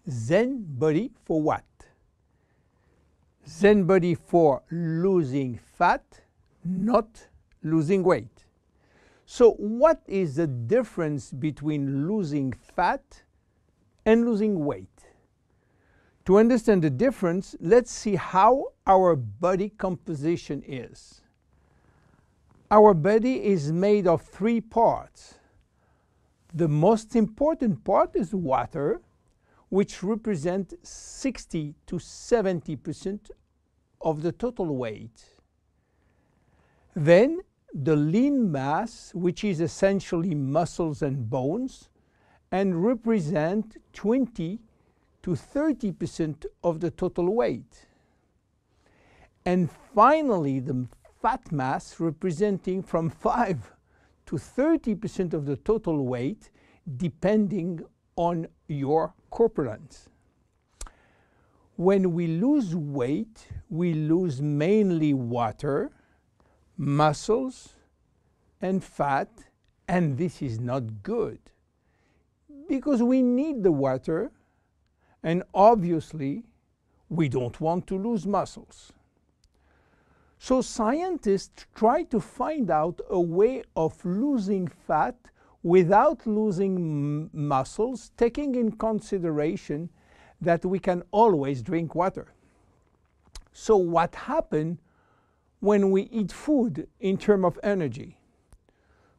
Zen Bodi for what? Zen Bodi for losing fat, not losing weight. So what is the difference between losing fat and losing weight? To understand the difference, let's see how our body composition is. Our body is made of 3 parts. The most important part is water, which represents 60 to 70% of the total weight. Then the lean mass, which is essentially muscles and bones, and represent 20 to 30% of the total weight. And finally, the fat mass, representing from 5 to 30% of the total weight, depending on your corpulence. When we lose weight, we lose mainly water, muscles, and fat, and this is not good because we need the water, and obviously we don't want to lose muscles. So scientists try to find out a way of losing fat without losing muscles, taking in consideration that we can always drink water. So what happens when we eat food in terms of energy?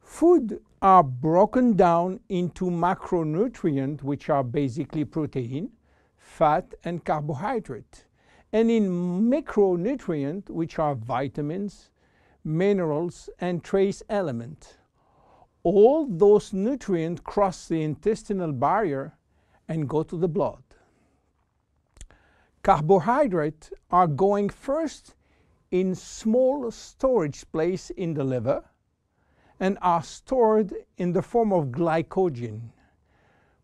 Food are broken down into macronutrients, which are basically protein, fat, and carbohydrate, and in micronutrients, which are vitamins, minerals, and trace elements. All those nutrients cross the intestinal barrier and go to the blood. Carbohydrates are going first in small storage place in the liver and are stored in the form of glycogen.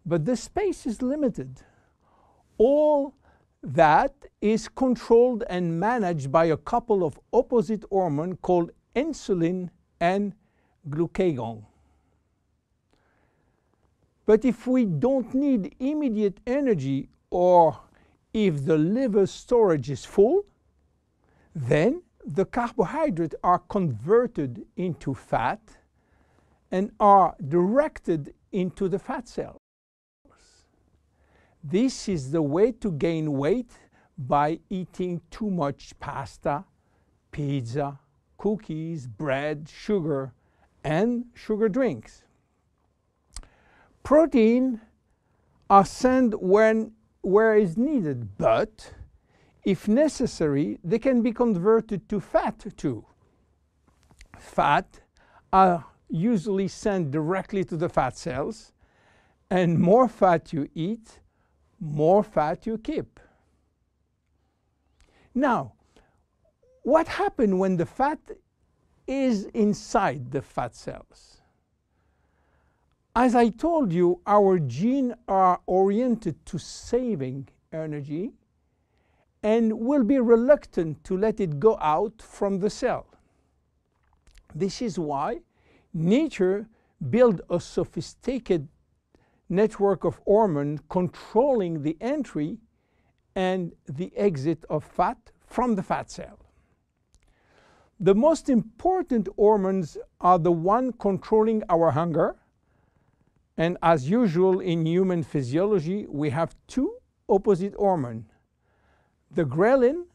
But the space is limited. All that is controlled and managed by a couple of opposite hormones called insulin and glucagon. But if we don't need immediate energy, or if the liver storage is full, then the carbohydrates are converted into fat and are directed into the fat cells. This is the way to gain weight, by eating too much pasta, pizza, cookies, bread, sugar, and sugar drinks. Protein are sent where is needed, but if necessary, they can be converted to fat too. Fat are usually sent directly to the fat cells, and more fat you eat, more fat you keep. Now, what happens when the fat is inside the fat cells? As I told you, our genes are oriented to saving energy and will be reluctant to let it go out from the cell. This is why nature built a sophisticated network of hormones controlling the entry and the exit of fat from the fat cell. The most important hormones are the ones controlling our hunger, and as usual in human physiology, we have 2 opposite hormones. The ghrelin,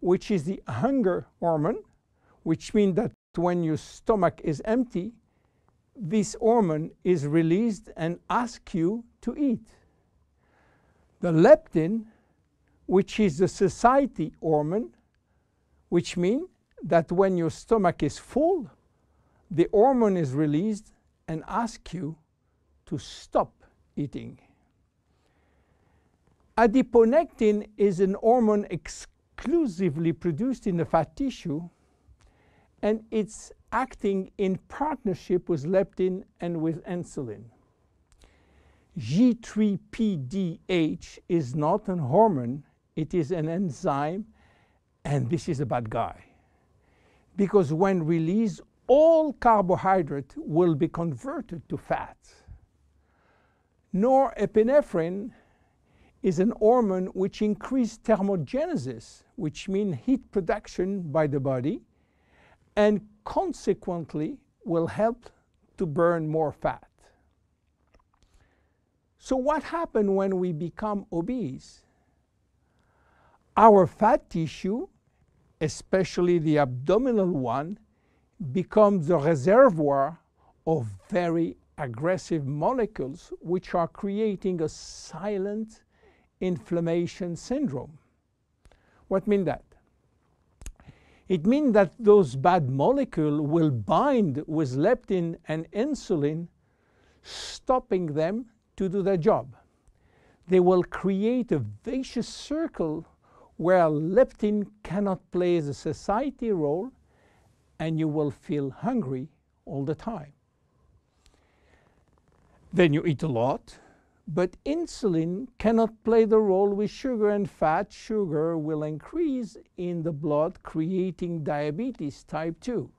which is the hunger hormone, which means that when your stomach is empty, this hormone is released and asks you to eat. The leptin, which is the satiety hormone, which means that when your stomach is full, the hormone is released and asks you to stop eating. Adiponectin is an hormone exclusively produced in the fat tissue, and it's acting in partnership with leptin and with insulin. G3PDH is not a hormone, it is an enzyme, and this is a bad guy. Because when released, all carbohydrate will be converted to fat. Norepinephrine is an hormone which increases thermogenesis, which means heat production by the body, and consequently will help to burn more fat. So what happens when we become obese? Our fat tissue, especially the abdominal one, becomes the reservoir of very aggressive molecules which are creating a silent inflammation syndrome. What means that? It means that those bad molecules will bind with leptin and insulin, stopping them to do their job. They will create a vicious circle where leptin cannot play the satiety role, and you will feel hungry all the time. Then you eat a lot, but insulin cannot play the role with sugar and fat. Sugar will increase in the blood, creating diabetes type 2.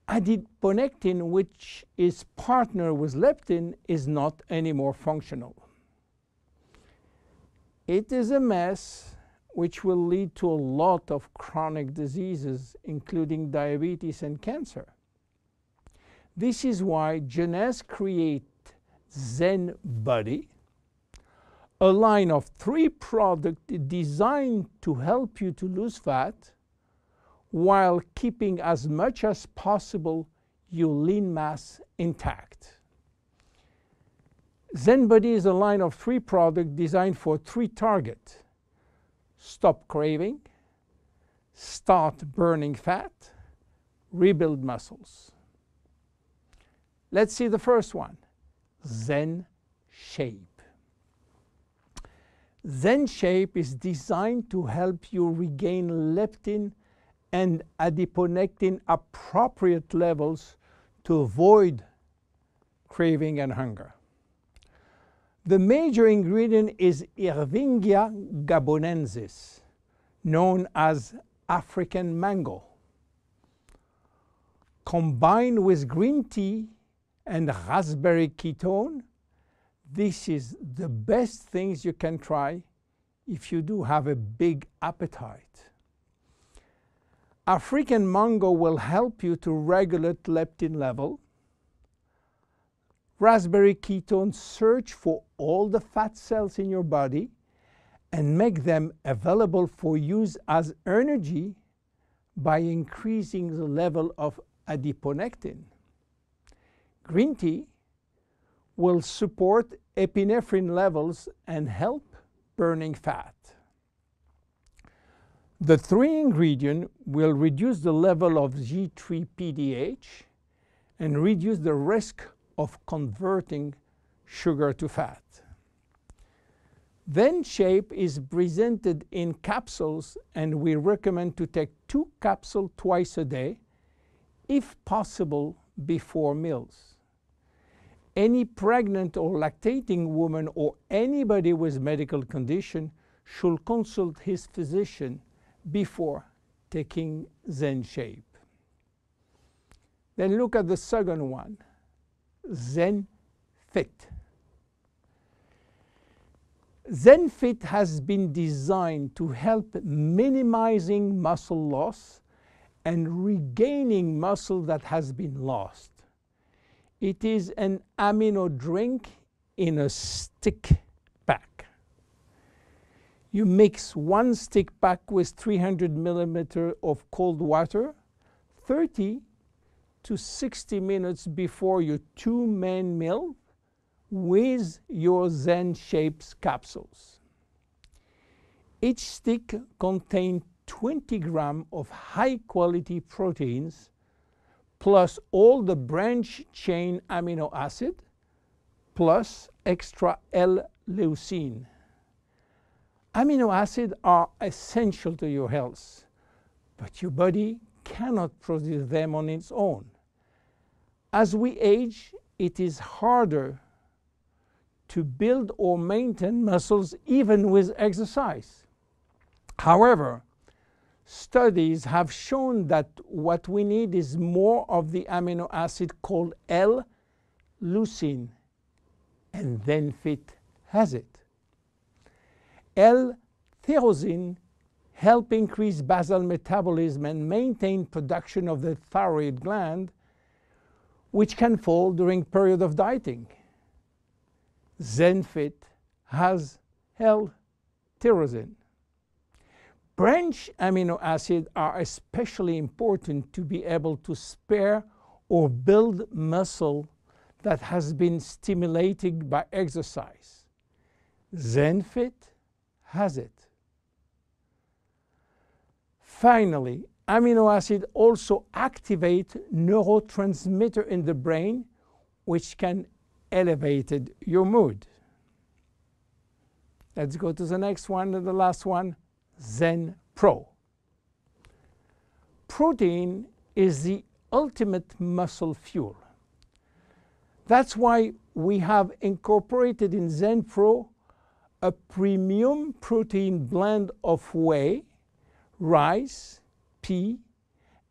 Adiponectin, which is partner with leptin, is not anymore functional. It is a mess which will lead to a lot of chronic diseases, including diabetes and cancer. This is why Jeunesse created Zen Bodi, a line of 3 products designed to help you to lose fat while keeping as much as possible your lean mass intact. Zen Bodi is a line of 3 products designed for 3 targets: stop craving, start burning fat, rebuild muscles. Let's see the first one, Zen Shape. Zen Shape is designed to help you regain leptin and adiponectin appropriate levels to avoid craving and hunger. The major ingredient is Ervingia gabonensis, known as African mango. Combined with green tea and raspberry ketone, this is the best things you can try if you do have a big appetite. African mango will help you to regulate leptin level. Raspberry ketone search for all the fat cells in your body and make them available for use as energy by increasing the level of adiponectin. Green tea will support epinephrine levels and help burning fat. The 3 ingredients will reduce the level of G3-PDH and reduce the risk of converting sugar to fat. Zen Shape is presented in capsules, and we recommend to take 2 capsules twice a day, if possible before meals. Any pregnant or lactating woman or anybody with medical condition should consult his physician before taking Zen Shape. Then look at the second one, Zen Fit. Zen Fit has been designed to help minimizing muscle loss and regaining muscle that has been lost. It is an amino drink in a stick pack. You mix 1 stick pack with 300 milliliters of cold water 30 to 60 minutes before your 2 main meal with your Zen Shapes capsules. Each stick contains 20 grams of high-quality proteins plus all the branch chain amino acid plus extra L-leucine. Amino acids are essential to your health, but your body cannot produce them on its own. As we age, it is harder to build or maintain muscles even with exercise. However, studies have shown that what we need is more of the amino acid called L-leucine, and Zen Fit has it. L-tyrosine helps increase basal metabolism and maintain production of the thyroid gland, which can fall during period of dieting. ZenFit has L-tyrosine. Branch amino acids are especially important to be able to spare or build muscle that has been stimulated by exercise. ZenFit has it. Finally, amino acids also activate neurotransmitter in the brain, which can elevate your mood. Let's go to the next one and the last one, Zen Pro. Protein is the ultimate muscle fuel. That's why we have incorporated in Zen Pro a premium protein blend of whey, rice, pea,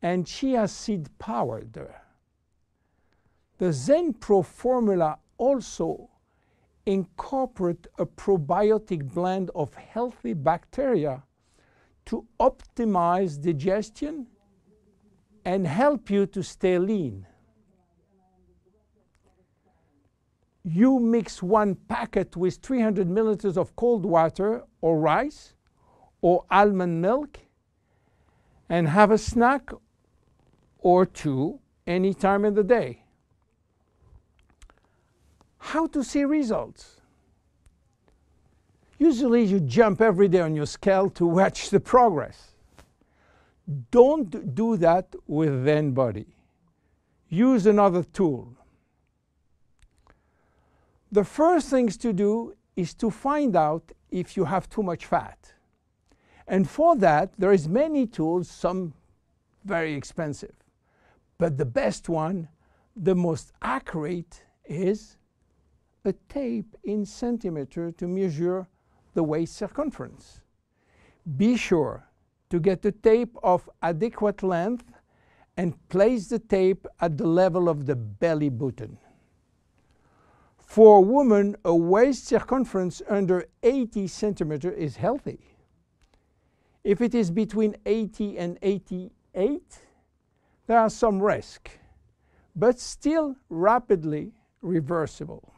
and chia seed powder. The Zen Pro formula also incorporates a probiotic blend of healthy bacteria to optimize digestion and help you to stay lean. You mix one packet with 300 milliliters of cold water or rice or almond milk and have a snack or two any time in the day. How to see results? Usually you jump every day on your scale to watch the progress. Don't do that with Zen Bodi. Use another tool. The first things to do is to find out if you have too much fat. And for that, there is many tools, some very expensive. But the best one, the most accurate, is a tape in centimeter to measure the waist circumference. Be sure to get a tape of adequate length and place the tape at the level of the belly button. For a woman, a waist circumference under 80 centimeters is healthy. If it is between 80 and 88, there are some risk, but still rapidly reversible.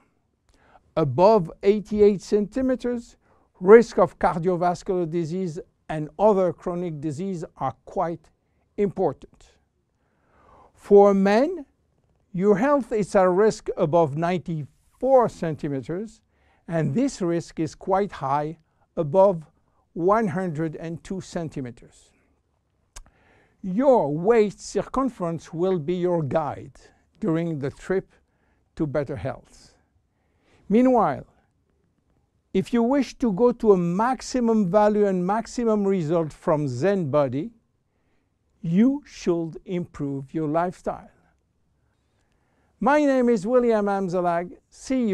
Above 88 centimeters, risk of cardiovascular disease and other chronic disease are quite important. For men, your health is at risk above 94 centimeters, and this risk is quite high, above 102 centimeters. Your waist circumference will be your guide during the trip to better health. Meanwhile, if you wish to go to a maximum value and maximum result from Zen Bodi, you should improve your lifestyle. My name is William Amzalag. See you.